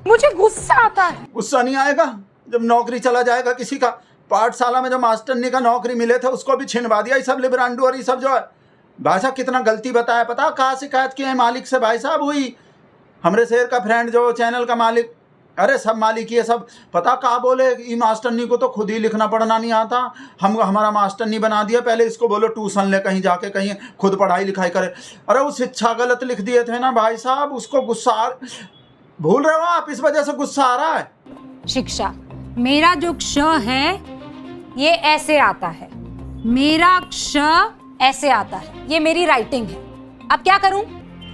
मुझे गुस्सा आता है। गुस्सा नहीं आएगा जब नौकरी चला जाएगा किसी का। पाठशाला में जो मास्टरनी का नौकरी मिले थे उसको भी छिनवा दिया ये सब लिब्रांडो और ये सब जो है। भाई साहब कितना गलती बताया, पता कहाँ शिकायत की है मालिक से भाई साहब हुई। हमरे शेर का फ्रेंड जो चैनल का मालिक, अरे सब मालिक ही है सब, पता कहाँ बोले ये मास्टरनी को तो खुद ही लिखना पढ़ना नहीं आता, हम हमारा मास्टरनी बना दिया, पहले इसको बोलो ट्यूशन ले कहीं जाके कहीं खुद पढ़ाई लिखाई करे। अरे वो शिक्षा गलत लिख दिए थे ना भाई साहब, उसको गुस्सा भूल रहे हो आप, इस वजह से गुस्सा आ रहा है। शिक्षा, मेरा जो क्ष है ये ऐसे आता है, मेरा क्ष ऐसे आता है, ये मेरी राइटिंग है। अब क्या करूं?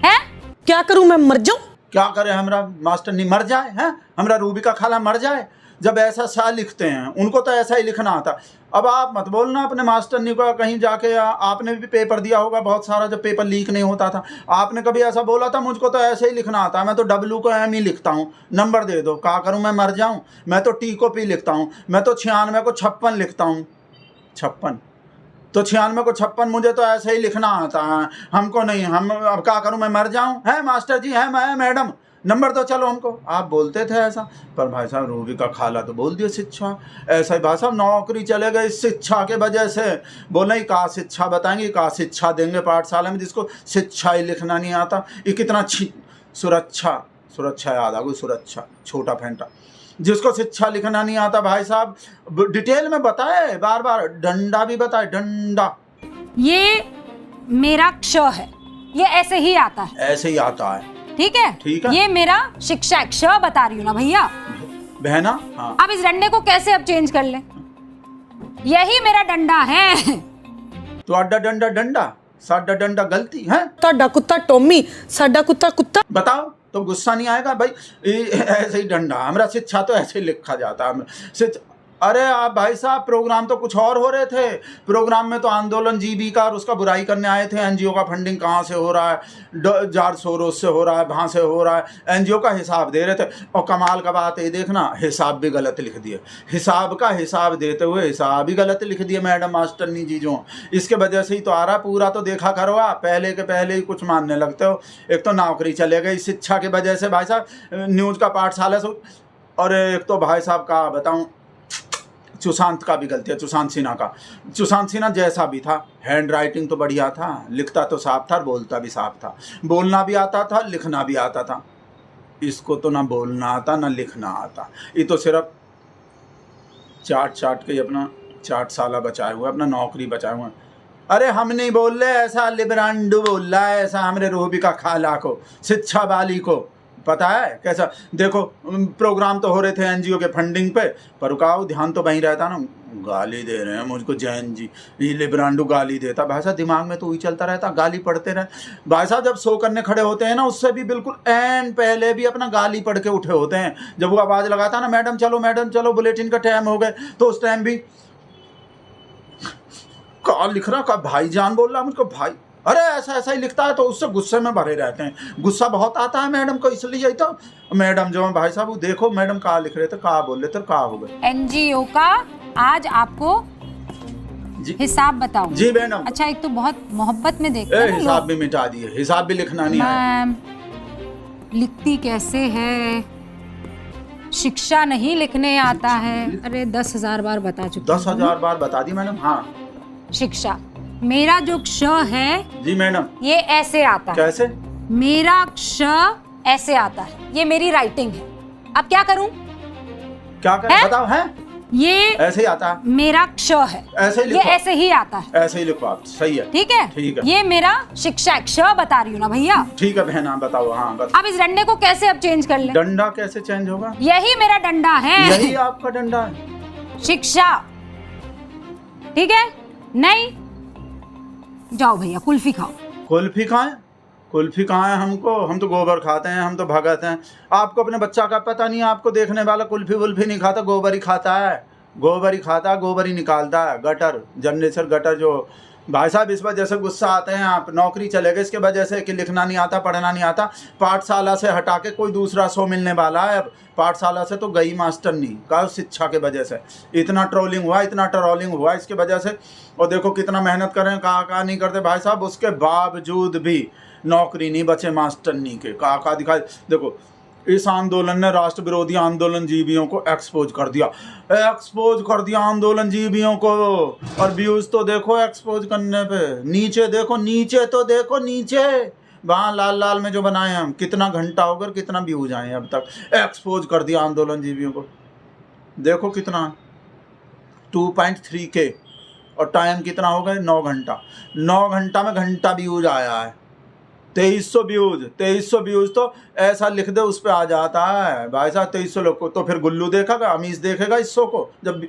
हैं? क्या करूं मैं, मर जाऊं? क्या करे हमरा मास्टरनी मर जाए हैं, हमरा रूबी का खाला मर जाए जब ऐसा सा लिखते हैं, उनको तो ऐसा ही लिखना आता। अब आप मत बोलना अपने मास्टरनी को कहीं जाके, आपने भी पेपर दिया होगा बहुत सारा जब पेपर लीक नहीं होता था, आपने कभी ऐसा बोला था मुझको तो ऐसे ही लिखना आता है, मैं तो W को M ही लिखता हूँ, नंबर दे दो, क्या करूँ मैं मर जाऊँ? मैं तो T को P लिखता हूँ, मैं तो 96 को 56 लिखता हूँ, 56 तो 96 को 56 मुझे तो ऐसे ही लिखना आता है, हमको नहीं। हम अब क्या करूं मैं मर जाऊं? है मास्टर जी, है मैं मैडम, नंबर तो चलो हमको। आप बोलते थे ऐसा, पर भाई साहब रूबी का खाला तो बोल दिया शिक्षा ऐसा ही। भाई साहब नौकरी चले गए शिक्षा के वजह से, बोले का शिक्षा बताएंगे, का शिक्षा देंगे पाठशाला में जिसको शिक्षा ही लिखना नहीं आता। ये कितना सुरक्षा, सुरक्षा याद आ गई, सुरक्षा छोटा फेंटा, जिसको शिक्षा लिखना नहीं आता भाई साहब डिटेल में बताए, बार बार डंडा भी बताए, डंडा। ये मेरा क्ष है, ये ऐसे ही आता है, ऐसे ही आता है, ठीक है? ठीक है। ये मेरा शिक्षा क्ष बता रही हूँ ना भैया बहना। हाँ, अब इस डंडे को कैसे अब चेंज कर ले? यही मेरा डंडा है। तो अड्डा डंडा डंडा, साडा डंडा गलती है। ਤੁਹਾਡਾ कुत्ता टॉमी, साडा कुत्ता कुत्ता। बताओ तो गुस्सा नहीं आएगा भाई? ऐसे ही डंडा, हमारा शिक्षा तो ऐसे ही लिखा जाता है। अरे आप भाई साहब प्रोग्राम तो कुछ और हो रहे थे, प्रोग्राम में तो आंदोलन जीबी का और उसका बुराई करने आए थे। एनजीओ का फंडिंग कहाँ से हो रहा है, जार सोरोस से हो रहा है, वहाँ से हो रहा है, एनजीओ का हिसाब दे रहे थे। और कमाल का बात ये देखना, हिसाब भी गलत लिख दिए, हिसाब का हिसाब देते हुए हिसाब ही गलत लिख दिए मैडम मास्टरनी जी जो। इसके वजह से ही तो आ रहा, पूरा तो देखा करो आप, पहले के पहले ही कुछ मानने लगते हो। एक तो नौकरी चले गई शिक्षा की वजह से भाई साहब, न्यूज़ का पाठशाला से, और एक तो भाई साहब का बताऊँ, सुशांत का भी गलती है, सुशांत सिन्हा का। सुशांत सिन्हा जैसा भी था, हैंड राइटिंग तो बढ़िया था, लिखता तो साफ था, बोलता भी साफ था, बोलना भी आता था, लिखना भी आता था। इसको तो ना बोलना आता ना लिखना आता, ये तो सिर्फ चाट के ही अपना 4 साल बचाए हुए, अपना नौकरी बचाए हुए। अरे हम नहीं बोल रहे ऐसा, लिब्रांडो बोल रहा है ऐसा हमरे रूबी का खाला को, शिक्षा वाली को। पता है कैसा? देखो प्रोग्राम तो हो रहे थे एनजीओ के फंडिंग पे, पर रुकाओ ध्यान तो वहीं रहता ना। गाली दे रहे हैं मुझको जैन जी, ये लिब्रांडो गाली देता। भाई साहब दिमाग में तो वही चलता रहता, गाली पढ़ते रहे। भाई साहब जब शो करने खड़े होते हैं ना, उससे भी बिल्कुल एन पहले भी अपना गाली पढ़ के उठे होते हैं। जब वो आवाज़ लगाता ना, मैडम चलो बुलेटिन का टाइम हो गए, तो उस टाइम भी का लिख रहा, का भाईजान बोल रहा मुझको भाई। अरे ऐसा ही लिखता है, तो उससे गुस्से में भरे रहते हैं, गुस्सा बहुत आता है मैडम को, इसलिए तो मैडम जो है भाई साहब, वो देखो मैडम कहाँ लिख रहे थे, कहाँ बोल रहे थे, कहाँ हो गए। एनजीओ का आज आपको हिसाब बताऊं? जी मैडम। अच्छा, एक तो बहुत मोहब्बत में देखते हैं हिसाब भी मिटा दिए, हिसाब भी लिखना नहीं है। मैम लिखती कैसे है, शिक्षा नहीं लिखने आता है। अरे 10,000 बार बता चुकी, 10,000 बार बता दी मैडम। हाँ शिक्षा, मेरा जो क्ष है जी मैडम, ये ऐसे आता है। कैसे? मेरा क्ष ऐसे आता है, ये मेरी राइटिंग है। अब क्या करूं? क्या करें बताओ? है ये ऐसे ही आता है, मेरा क्ष है, ऐसे ही ये लिखो, ऐसे ही आता है, ऐसे ही लिखो आप। सही है, ठीक है? ठीक है। ये मेरा शिक्षा क्ष बता रही हूँ ना भैया। ठीक है बहना, बताओ। हाँ बताओ। अब इस डंडे को कैसे अब चेंज कर ले? डंडा कैसे चेंज होगा? यही मेरा डंडा है, यही आपका डंडा है, शिक्षा, ठीक है? नहीं जाओ भैया कुल्फी खाओ। कुल्फी खाएं? कुल्फी कहाँ है हमको, हम तो गोबर खाते हैं, हम तो भगत हैं। आपको अपने बच्चा का पता नहीं, आपको देखने वाला कुल्फी वुल्फी नहीं खाता, गोबर ही खाता है, गोबर ही खाता है, गोबर ही निकालता है, गटर जनरेशन गटर जो। भाई साहब इस वजह से गुस्सा आते हैं आप, नौकरी चले गए इसके वजह से कि लिखना नहीं आता, पढ़ना नहीं आता। पाठशाला से हटा के कोई दूसरा शो मिलने वाला है, अब पाठशाला से तो गई मास्टरनी का, शिक्षा के वजह से इतना ट्रोलिंग हुआ, इतना ट्रोलिंग हुआ इसके वजह से। और देखो कितना मेहनत करें, कहा नहीं करते भाई साहब, उसके बावजूद भी नौकरी नहीं बचे मास्टरनी के। कहा दिखाई देखो, इस आंदोलन ने राष्ट्र विरोधी आंदोलन जीवियों को एक्सपोज कर दिया आंदोलन जीवियों को। और व्यूज तो देखो एक्सपोज करने पे, नीचे देखो, नीचे तो देखो, नीचे वहाँ लाल लाल में जो बनाए हम, कितना घंटा होकर कितना व्यूज आए अब तक। एक्सपोज कर दिया आंदोलन जीवियों को, देखो कितना 2.3K और टाइम कितना हो गया 9 घंटा। 9 घंटा में घंटा व्यूज आया है 2300 व्यूज तो ऐसा लिख दे उस पर आ जाता है भाई साहब 2300 लोग को। तो फिर गुल्लू देखेगा, अमीश देखेगा इस शो को जब भी,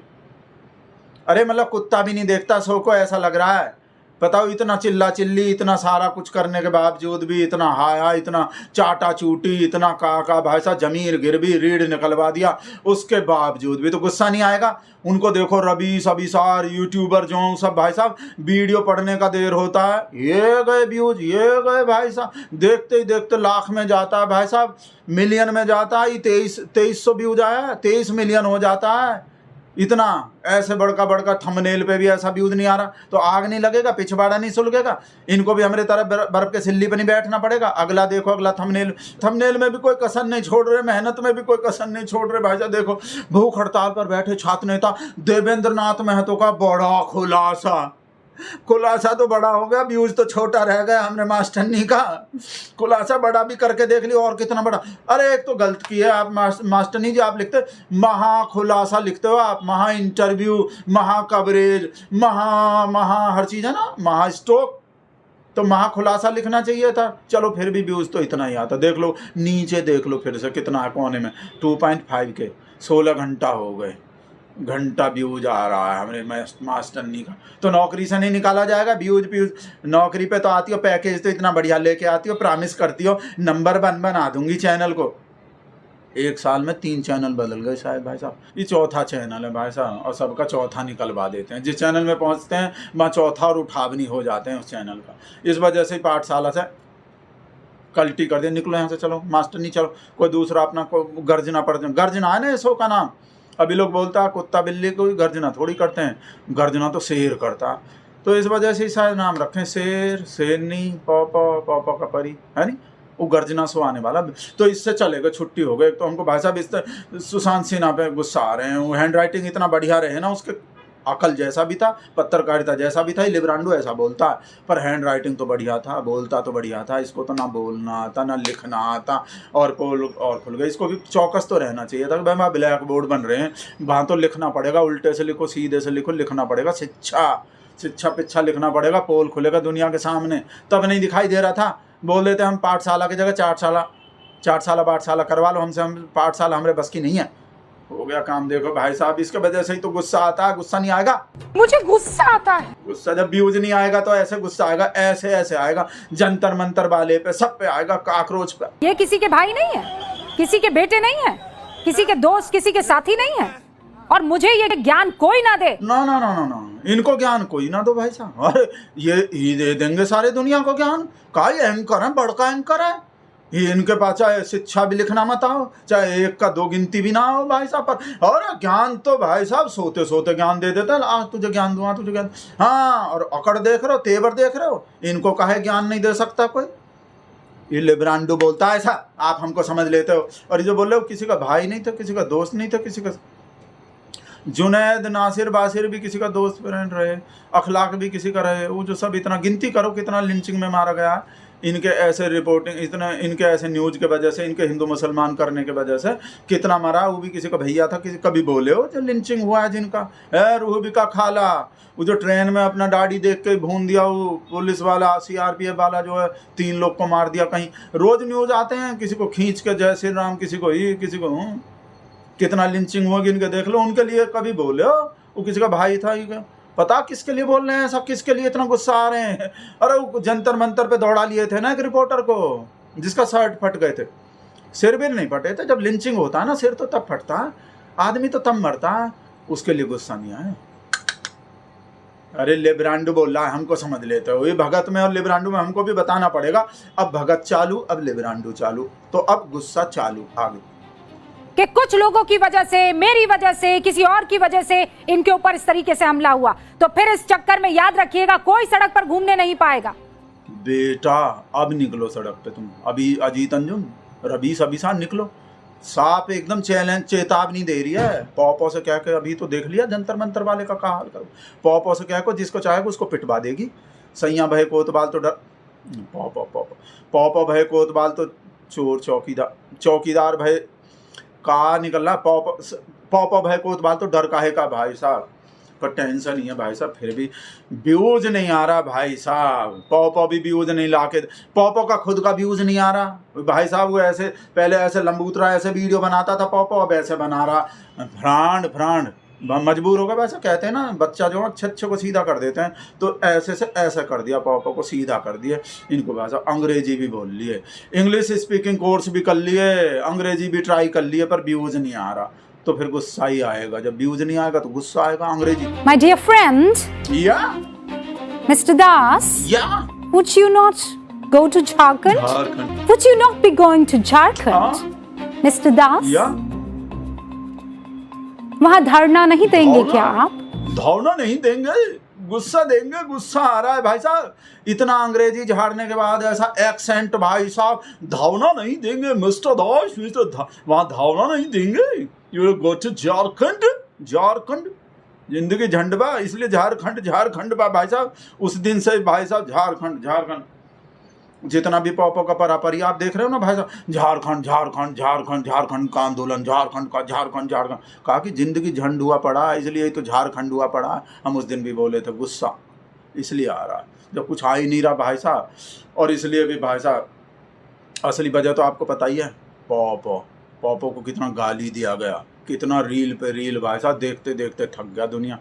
अरे मतलब कुत्ता भी नहीं देखता शो को, ऐसा लग रहा है। बताओ इतना चिल्ला चिल्ली, इतना सारा कुछ करने के बावजूद भी, इतना हाया, इतना चाटा चूटी, इतना काका भाई साहब जमीर गिरवी रीढ़ निकलवा दिया, उसके बावजूद भी तो गुस्सा नहीं आएगा। उनको देखो रबी सबिसार यूट्यूबर जो सब भाई साहब वीडियो पढ़ने का देर होता है, ये गए व्यूज, ये गए भाई साहब, देखते ही देखते लाख में जाता है भाई साहब, मिलियन में जाता है। 2300 व्यूज आया है, 23 मिलियन हो जाता है। इतना ऐसे बड़का थंबनेल पे भी ऐसा व्यूज नहीं आ रहा तो आग नहीं लगेगा, पिछवाड़ा नहीं सुलगेगा। इनको भी हमारे तरह बर्फ के सिल्ली पर नहीं बैठना पड़ेगा। अगला देखो, अगला थंबनेल में भी कोई कसर नहीं छोड़ रहे, मेहनत में भी कोई कसर नहीं छोड़ रहे भाई साहब। देखो भूख हड़ताल पर बैठे छात्र नेता देवेंद्र नाथ महतो का बड़ा खुलासा तो बड़ा हो गया, व्यूज तो छोटा रह गया। हमने मास्टरनी का खुलासा बड़ा भी करके देख लिया, और कितना बड़ा। अरे एक तो गलत की है आप मास्टरनी जी, आप लिखते महा खुलासा लिखते हो आप, महा इंटरव्यू, महा कवरेज, महा हर चीज है ना, महा स्टॉक, तो महा खुलासा लिखना चाहिए था। चलो फिर भी व्यूज तो इतना ही आता। देख लो नीचे, देख लो फिर से कितना है कोने में 2.5K, 16 घंटा हो गए, घंटा व्यूज आ रहा है हमारे मास्टरनी का। तो नौकरी से नहीं निकाला जाएगा व्यूज। नौकरी पे तो आती हो, पैकेज तो इतना बढ़िया लेके आती हो, प्रॉमिस करती हो नंबर 1 बना दूंगी चैनल को। 1 साल में 3 चैनल बदल गए शायद भाई साहब। ये चौथा चैनल है भाई साहब, और सबका चौथा निकलवा देते हैं। जिस चैनल में पहुंचते हैं वहाँ चौथा और उठावनी हो जाते हैं उस चैनल का। इस वजह से पाठशाला से कल्टी कर दिया, निकलो यहाँ से, चलो मास्टरनी, चलो कोई दूसरा अपना को गर्जना पड़ते। गर्जना है ना शो का नाम। अभी लोग बोलता है कुत्ता बिल्ली को गर्जना थोड़ी करते हैं, गर्जना तो शेर करता। तो इस वजह से शायद नाम रखें शेर, शेरनी, पॉपा का परी, है नहीं, वो गर्जना सो आने वाला। तो इससे चलेगा, छुट्टी हो गई। तो हमको भाई साहब इस सुशांत सिन्हा पे गुस्सा आ रहे हैं। वो हैंड राइटिंग इतना बढ़िया रहे ना, उसके अकल जैसा भी था, पत्रकारिता जैसा भी था। लिब्रांडो ऐसा बोलता है, पर हैंड राइटिंग तो बढ़िया था, बोलता तो बढ़िया था। इसको तो ना बोलना आता ना लिखना आता, और पोल और खुल गए। इसको भी चौकस तो रहना चाहिए था कि भाई वहाँ ब्लैक बोर्ड बन रहे हैं, वहाँ तो लिखना पड़ेगा, उल्टे से लिखो सीधे से लिखो, लिखना पड़ेगा, शिक्षा पिच्छा लिखना पड़ेगा, पोल खुलेगा दुनिया के सामने। तब नहीं दिखाई दे रहा था। बोल देते हम पाठशाला की जगह 4 साल पाठशाला करवा लो हमसे, हम पाठशाला हमारे बस की नहीं है। हो गया काम। देखो भाई साहब, इसके वजह से ही तो गुस्सा आता है। गुस्सा नहीं आएगा? मुझे गुस्सा आता है। गुस्सा जब व्यूज नहीं आएगा तो ऐसे गुस्सा आएगा, ऐसे आएगा, जंतर मंतर वाले पे, सब पे आएगा, काकरोच पे। ये किसी के भाई नहीं है, किसी के बेटे नहीं है, किसी के दोस्त, किसी के साथी नहीं है, और मुझे ये ज्ञान कोई ना दे। ना, इनको ज्ञान कोई ना दो भाई साहब। अरे ये दे देंगे सारे दुनिया को ज्ञान। का एंकर है, बड़का एंकर है ये। इनके पास चाहे शिक्षा भी लिखना मत आओ, चाहे 1 का 2 गिनती भी ना हो भाई साहब पर। और ज्ञान तो भाई साहब सोते सोते ज्ञान दे देते हैं। आज तुझे ज्ञान दूंगा, तुझे ज्ञान। हाँ, और अकड़ देख रहे हो, तेवर देख रहे हो। इनको काहे ज्ञान नहीं दे सकता कोई? ये लिब्रांडो बोलता है ऐसा, आप हमको समझ लेते हो। और ये जो बोल रहे हो किसी का भाई नहीं था, किसी का दोस्त नहीं था, किसी का जुनैद, नासिर, बासिर भी किसी का दोस्त फ्रेंड रहे, अखलाक भी किसी का रहे। वो जो सब इतना गिनती करो कितना लिंचिंग में मारा गया इनके ऐसे रिपोर्टिंग, इतना इनके ऐसे न्यूज के वजह से, इनके हिंदू मुसलमान करने के वजह से कितना मारा। वो भी किसी का भैया था, किसी कभी बोले हो जो लिंचिंग हुआ है जिनका है। रूहबी का खाला, वो जो ट्रेन में अपना दाढ़ी देख के भून दिया, वो पुलिस वाला, CRPF वाला जो है 3 लोग को मार दिया। कहीं रोज न्यूज आते हैं, किसी को खींच के जय श्री राम, किसी को ही, किसी को कितना लिंचिंग हुआ इनके देख लो। उनके लिए कभी बोले हो वो किसी का भाई था? ये पता किसके लिए बोल रहे हैं सब, किसके लिए इतना गुस्सा आ रहे हैं? अरे वो जंतर मंतर पे दौड़ा लिए थे ना एक रिपोर्टर को, जिसका शर्ट फट गए थे। सिर भी नहीं फटे थे। जब लिंचिंग होता है ना, सिर तो तब फटता है, आदमी तो तब मरता है। उसके लिए गुस्सा नहीं आया। अरे लिब्रांडो बोल रहा है, हमको समझ लेते हो। ये भगत में और लिब्रांडो में हमको भी बताना पड़ेगा। अब भगत चालू, अब लिब्रांडो चालू, तो अब गुस्सा चालू आगे कि कुछ लोगों की वजह से, मेरी वजह से, किसी और की वजह से इनके ऊपर इस तरीके से हमला हुआ। तो फिर इस चक्कर में याद रखिएगा, कोई सड़क पर घूमने नहीं पाएगा। बेटा अब निकलो सड़क पे तुम। अभी अजीत अंजुम, रबी सबिसा निकलो। साफ एकदम चैलेंज चेतावनी दे रही है। पौ से क्या कह, अभी तो देख लिया जंतर मंतर वाले का हाल करो। पौ से क्या को जिसको चाहेगा उसको पिटवा देगी। सैया भय कोतवाल तो डर, पौ भय कोतवाल तो चोर चौकीदार भय का निकल रहा। पौ भय कोतवाल तो डर काहे का भाई साहब, पर टेंशन नहीं है भाई साहब, फिर भी व्यूज नहीं आ रहा भाई साहब। पौ भी व्यूज नहीं लाके, पौ का खुद का व्यूज नहीं आ रहा भाई साहब। वो ऐसे पहले ऐसे लंबूतरा ऐसे वीडियो बनाता था पौ, अब ऐसे बना रहा फ्रांड मजबूर होगा। वैसे कहते हैं ना, बच्चा जो अच्छे को सीधा कर देते हैं, तो ऐसे से ऐसा कर दिया, पौ को सीधा कर दिए। इनको भाषा अंग्रेजी भी बोल लिए, इंग्लिश स्पीकिंग कोर्स भी कर लिए, अंग्रेजी भी ट्राई कर लिए, पर व्यूज नहीं आ रहा। तो फिर गुस्सा ही आएगा, जब व्यूज नहीं आएगा तो गुस्सा आएगा अंग्रेजी। My dear friend, Yeah, Mr. Das, yeah. would you not go to Jharkhand? Jharkhand, Would you not be going to Jharkhand? Mr. Das, या वहाँ धरना नहीं देंगे क्या आप? धौना नहीं देंगे, गुस्सा देंगे। गुस्सा आ रहा है भाई साहब, इतना अंग्रेजी झाड़ने के बाद ऐसा एक्सेंट भाई साहब, धावना नहीं देंगे मिस्टर दास, वहाँ धावना नहीं देंगे। यू गो टू झारखंड, जिंदगी झंडबा, इसलिए झारखंड बा भाई साहब। उस दिन से भाई साहब झारखंड जितना भी पौ का परापरी आप देख रहे हो ना भाई साहब, झारखंड का आंदोलन, झारखंड कहा कि जिंदगी झंड हुआ पड़ा, इसलिए ही तो झारखंड हुआ पड़ा। हम उस दिन भी बोले थे गुस्सा इसलिए आ रहा है जब कुछ आ ही नहीं रहा भाई साहब। और इसलिए भी भाई साहब असली वजह तो आपको पता ही है, पौ को कितना गाली दिया गया, कितना रील पे रील भाई साहब, देखते देखते थक गया दुनिया।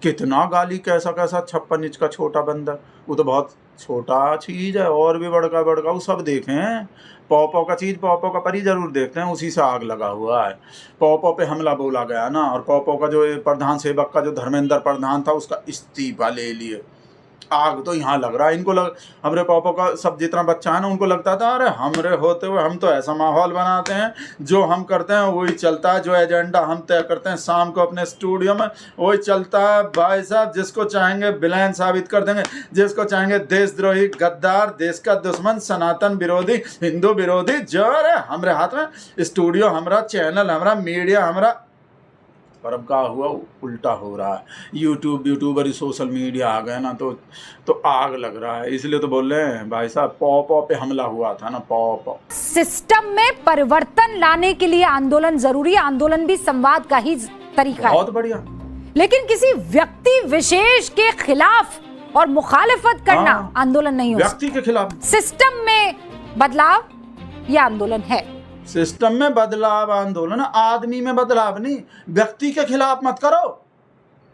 कितना गाली, कैसा 56 इंच का छोटा बंदा, वो तो बहुत छोटा चीज़ है, और भी बड़का वो सब देखें। पौ का चीज़ पौ का परी जरूर देखते हैं, उसी से आग लगा हुआ है। पौ पे हमला बोला गया ना, और पौ का जो प्रधान सेवक का जो धर्मेंद्र प्रधान था उसका इस्तीफा ले लिए। आग तो यहाँ लग रहा है इनको, हमरे पौ का सब जितना बच्चा है ना उनको लगता था अरे हमरे होते हुए हम तो ऐसा माहौल बनाते हैं, जो हम करते हैं वही चलता है, जो एजेंडा हम तय करते हैं शाम को अपने स्टूडियो में वही चलता है भाई साहब। जिसको चाहेंगे विलेन साबित कर देंगे, जिसको चाहेंगे देशद्रोही, गद्दार, देश का दुश्मन, सनातन विरोधी, हिंदू विरोधी, जो अरे हमरे हाथ में स्टूडियो, हमारा चैनल, हमारा मीडिया, हमारा। पर अब क्या हुआ, उल्टा हो रहा है। यूट्यूबर सोशल मीडिया आ गए ना, तो आग लग रहा है। इसलिए तो बोल रहे हैं भाई साहब, पौ पे हमला हुआ था ना, पौ। सिस्टम में परिवर्तन लाने के लिए आंदोलन जरूरी है, आंदोलन भी संवाद का ही तरीका है। बहुत बढ़िया। लेकिन किसी व्यक्ति विशेष के खिलाफ और मुखालिफत करना आंदोलन नहीं हो सकता। व्यक्ति के खिलाफ, सिस्टम में बदलाव यह आंदोलन है। सिस्टम में बदलाव आंदोलन, आदमी में बदलाव नहीं। व्यक्ति के खिलाफ मत करो,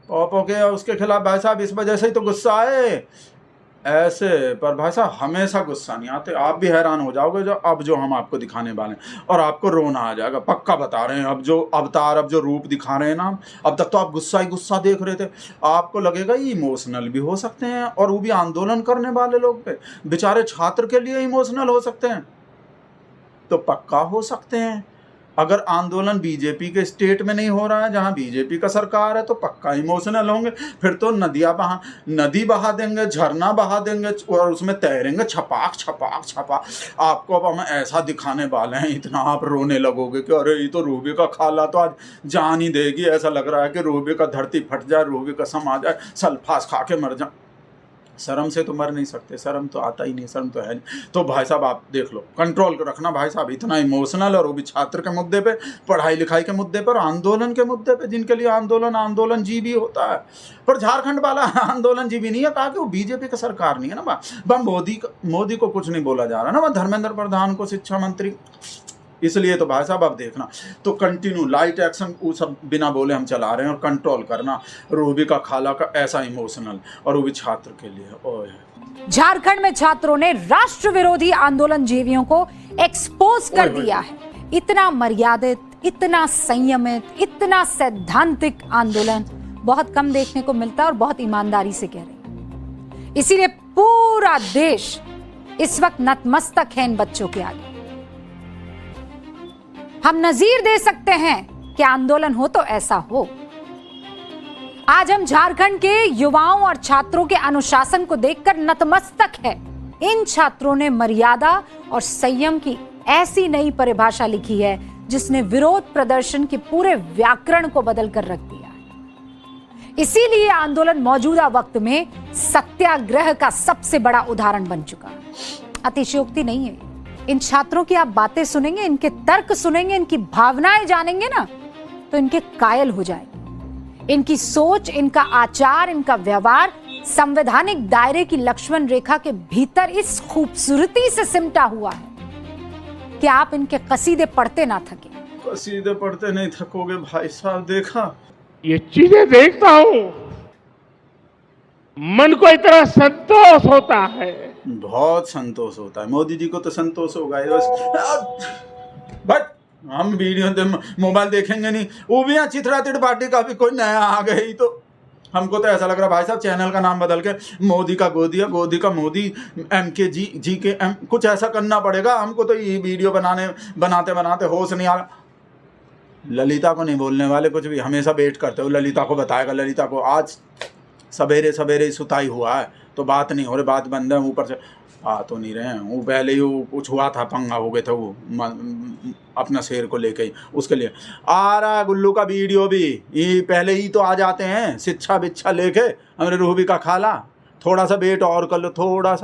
पौ के उसके खिलाफ भाई साहब। इस वजह से ही तो गुस्सा आए ऐसे। पर भाई साहब हमेशा गुस्सा नहीं आते, आप भी हैरान हो जाओगे जो हम आपको दिखाने वाले हैं, और आपको रोना आ जाएगा, पक्का बता रहे हैं। अब जो अवतार, अब जो रूप दिखा रहे हैं ना, अब तक तो आप गुस्सा ही गुस्सा देख रहे थे, आपको लगेगा ये इमोशनल भी हो सकते हैं, और वो भी आंदोलन करने वाले लोग पे, बेचारे छात्र के लिए इमोशनल हो सकते हैं, तो पक्का हो सकते हैं। अगर आंदोलन बीजेपी के स्टेट में नहीं हो रहा है, जहां बीजेपी का सरकार है, तो पक्का इमोशनल होंगे। फिर तो नदी बहा देंगे, झरना बहा देंगे, और उसमें तैरेंगे छपाक। आपको अब हम ऐसा दिखाने वाले हैं, इतना आप रोने लगोगे कि अरे ये तो रूबी का खाला तो आज जान ही देगी। ऐसा लग रहा है कि रूबी का धरती फट जाए, रूबी का सम आ जाए, सल्फास खा के मर जाए। शर्म से तो मर नहीं सकते, शर्म तो आता ही नहीं, शर्म तो है नहीं। तो भाई साहब आप देख लो, कंट्रोल कर रखना भाई साहब। इतना इमोशनल, और वो भी छात्र के मुद्दे पे, पढ़ाई लिखाई के मुद्दे पर, आंदोलन के मुद्दे पे, जिनके लिए आंदोलन जीवी होता है। पर झारखंड वाला आंदोलन जीवी नहीं है, कहा कि वो बीजेपी का सरकार नहीं है ना। वह मोदी को कुछ नहीं बोला जा रहा ना, वह धर्मेंद्र प्रधान को, शिक्षा मंत्री। इसलिए तो भाई साहब अब देखना, तो कंटिन्यू लाइट एक्शन वो सब बिना बोले हम चला रहे हैं, और कंट्रोल करना। रूबी का खाला का ऐसा इमोशनल, और वो भी छात्र के लिए। ओए झारखंड में छात्रों ने राष्ट्र विरोधी आंदोलन जीवियों को एक्सपोज कर दिया है। इतना मर्यादित, इतना संयमित, इतना सैद्धांतिक आंदोलन बहुत कम देखने को मिलता है, और बहुत ईमानदारी से कह रहे हैं। इसीलिए पूरा देश इस वक्त नतमस्तक है इन बच्चों के आगे। हम नजीर दे सकते हैं कि आंदोलन हो तो ऐसा हो। आज हम झारखंड के युवाओं और छात्रों के अनुशासन को देखकर नतमस्तक है। इन छात्रों ने मर्यादा और संयम की ऐसी नई परिभाषा लिखी है जिसने विरोध प्रदर्शन के पूरे व्याकरण को बदल कर रख दिया है। इसीलिए आंदोलन मौजूदा वक्त में सत्याग्रह का सबसे बड़ा उदाहरण बन चुका है। अतिशयोक्ति नहीं है। इन छात्रों की आप बातें सुनेंगे, इनके तर्क सुनेंगे, इनकी भावनाएं जानेंगे ना, तो इनके कायल हो जाएंगे। इनकी सोच, इनका आचार, इनका व्यवहार संवैधानिक दायरे की लक्ष्मण रेखा के भीतर इस खूबसूरती से सिमटा हुआ है कि आप इनके कसीदे पढ़ते ना थके। कसीदे पढ़ते नहीं थकोगे भाई साहब। देखा ये चीजें देखता हूं, मन को इतना संतोष होता है। बहुत संतोष होता है। मोदी जी को तो संतोष होगा ही बस। बट हम वीडियो मोबाइल देखेंगे नहीं। वो भी यहाँ चित्रा पार्टी का भी कोई नया आ गई तो हमको तो ऐसा लग रहा है भाई साहब चैनल का नाम बदल के मोदी का गोदिया, गोदी का मोदी, MK जी के M कुछ ऐसा करना पड़ेगा। हमको तो ये वीडियो बनाते बनाते होश नहीं आ रहा। ललिता को नहीं बोलने वाले कुछ भी, हमेशा वेट करते हो ललिता को बताएगा। ललिता को आज सवेरे सवेरे सुताई हुआ है तो बात नहीं हो रही, बात बंद है। ऊपर से आ तो नहीं रहे हैं। वो पहले ही वो कुछ हुआ था, पंगा हो गए थे वो अपना शेर को लेके ही, उसके लिए आ रहा गुल्लू का वीडियो भी। ये पहले ही तो आ जाते हैं शिक्षा विच्छा लेके। हमारे रूबी का खाला, थोड़ा सा वेट और कर लो, थोड़ा सा।